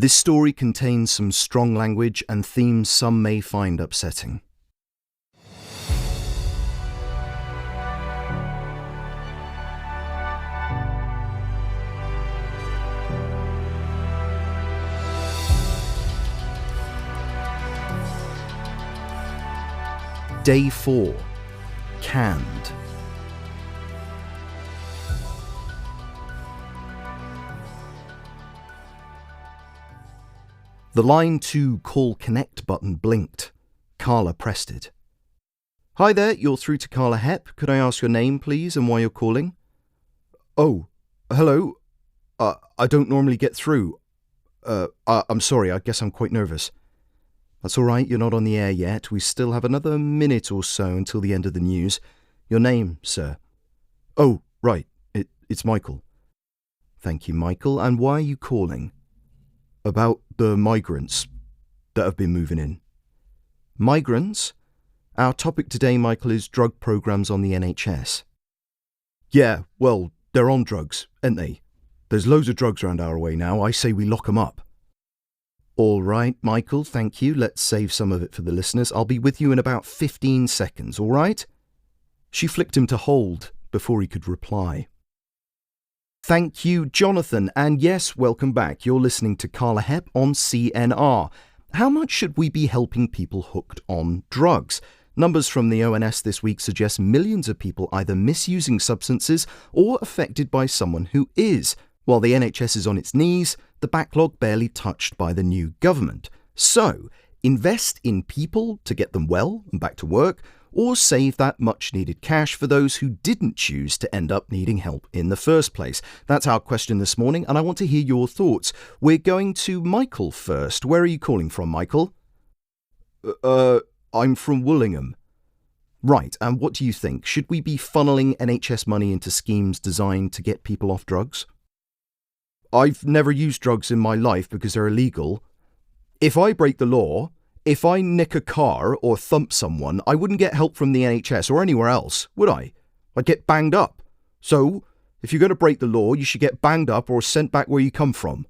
This story contains some strong language and themes some may find upsetting. Day 4. Canned. The line to Call Connect button blinked. Carla pressed it. Hi there, you're through to Carla Hepp. Could I ask your name, please, and why you're calling? Oh, hello. I don't normally get through. I'm sorry, I guess I'm quite nervous. That's all right, you're not on the air yet. We still have another minute or so until the end of the news. Your name, sir? Oh, right, it's Michael. Thank you, Michael. And why are you calling? About the migrants that have been moving in. Migrants? Our topic today, Michael, is drug programs on the NHS. Yeah, well, they're on drugs, ain't they? There's loads of drugs around our way now. I say we lock 'em up. All right, Michael, thank you. Let's save some of it for the listeners. I'll be with you in about 15 seconds, all right? She flicked him to hold before he could reply. Thank you, Jonathan. And yes, welcome back. You're listening to Carla Hepp on CNR. How much should we be helping people hooked on drugs? Numbers from the ONS this week suggest millions of people either misusing substances or affected by someone who is. While the NHS is on its knees, the backlog barely touched by the new government. So, invest in people to get them well and back to work, or save that much-needed cash for those who didn't choose to end up needing help in the first place. That's our question this morning, and I want to hear your thoughts. We're going to Michael first. Where are you calling from, Michael? I'm from Woollingham. Right, and what do you think? Should we be funneling NHS money into schemes designed to get people off drugs? I've never used drugs in my life because they're illegal. If I break the law, if I nick a car or thump someone, I wouldn't get help from the NHS or anywhere else, would I? I'd get banged up. So, if you're going to break the law, you should get banged up or sent back where you come from.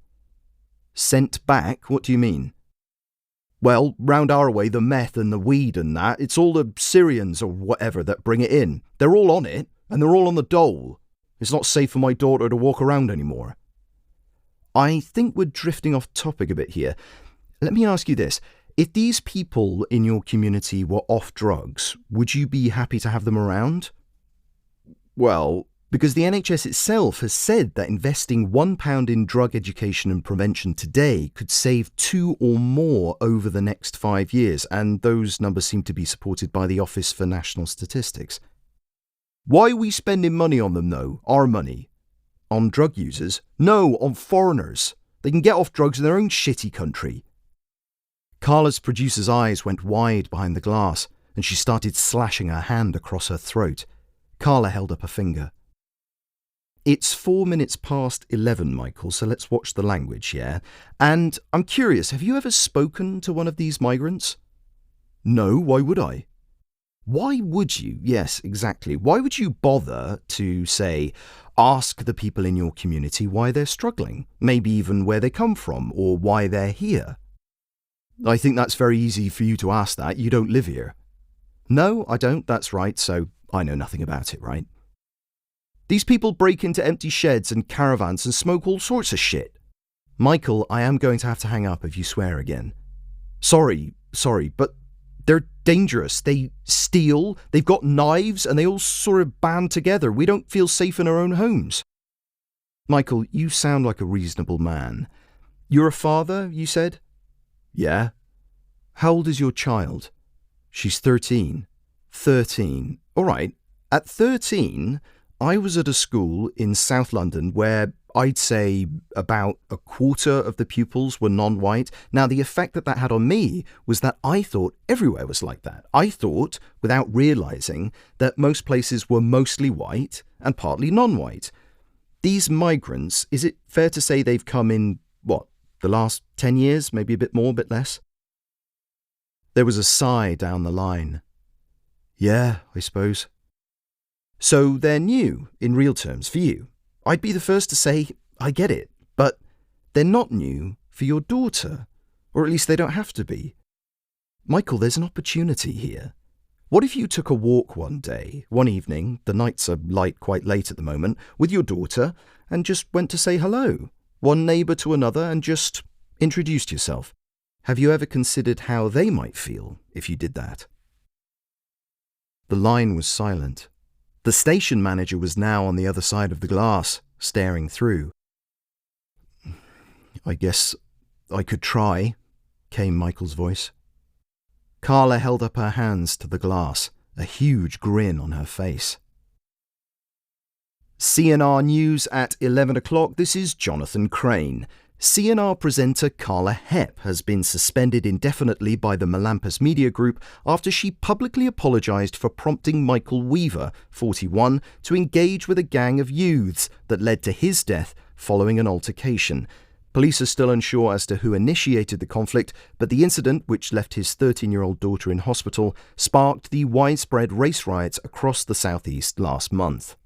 Sent back? What do you mean? Well, round our way, the meth and the weed and that, it's all the Syrians or whatever that bring it in. They're all on it, and they're all on the dole. It's not safe for my daughter to walk around anymore. I think we're drifting off topic a bit here. Let me ask you this. If these people in your community were off drugs, would you be happy to have them around? Well, because the NHS itself has said that investing £1 in drug education and prevention today could save 2 or more over the next 5 years, and those numbers seem to be supported by the Office for National Statistics. Why are we spending money on them, though? Our money? On drug users? No, on foreigners. They can get off drugs in their own shitty country. Carla's producer's eyes went wide behind the glass, and she started slashing her hand across her throat. Carla held up a finger. It's 4 minutes past 11, Michael, so let's watch the language, yeah? And I'm curious, have you ever spoken to one of these migrants? No, why would I? Why would you? Yes, exactly. Why would you bother to, say, ask the people in your community why they're struggling, maybe even where they come from, or why they're here? I think that's very easy for you to ask that. You don't live here. No, I don't. That's right, so I know nothing about it, right? These people break into empty sheds and caravans and smoke all sorts of shit. Michael, I am going to have to hang up if you swear again. Sorry, but they're dangerous. They steal, they've got knives, and they all sort of band together. We don't feel safe in our own homes. Michael, you sound like a reasonable man. You're a father, you said? Yeah. How old is your child? She's 13. 13. All right. At 13, I was at a school in South London where I'd say about a quarter of the pupils were non-white. Now, the effect that had on me was that I thought everywhere was like that. I thought, without realising, that most places were mostly white and partly non-white. These migrants, is it fair to say they've come in, the last 10 years, maybe a bit more, a bit less? There was a sigh down the line. Yeah, I suppose. So they're new, in real terms, for you. I'd be the first to say, I get it, but they're not new For your daughter? Or at least they don't have to be. Michael, there's an opportunity here. What if you took a walk one day, one evening, the nights are light quite late at the moment, with your daughter, and just went to say hello, one neighbour to another, and just introduced yourself? Have you ever considered how they might feel if you did that? The line was silent. The station manager was now on the other side of the glass, staring through. I guess I could try, came Michael's voice. Carla held up her hands to the glass, a huge grin on her face. CNR News at 11 o'clock. This is Jonathan Crane. CNR presenter Carla Hepp has been suspended indefinitely by the Melampus Media Group after she publicly apologised for prompting Michael Weaver, 41, to engage with a gang of youths that led to his death following an altercation. Police are still unsure as to who initiated the conflict, but the incident, which left his 13-year-old daughter in hospital, sparked the widespread race riots across the southeast last month.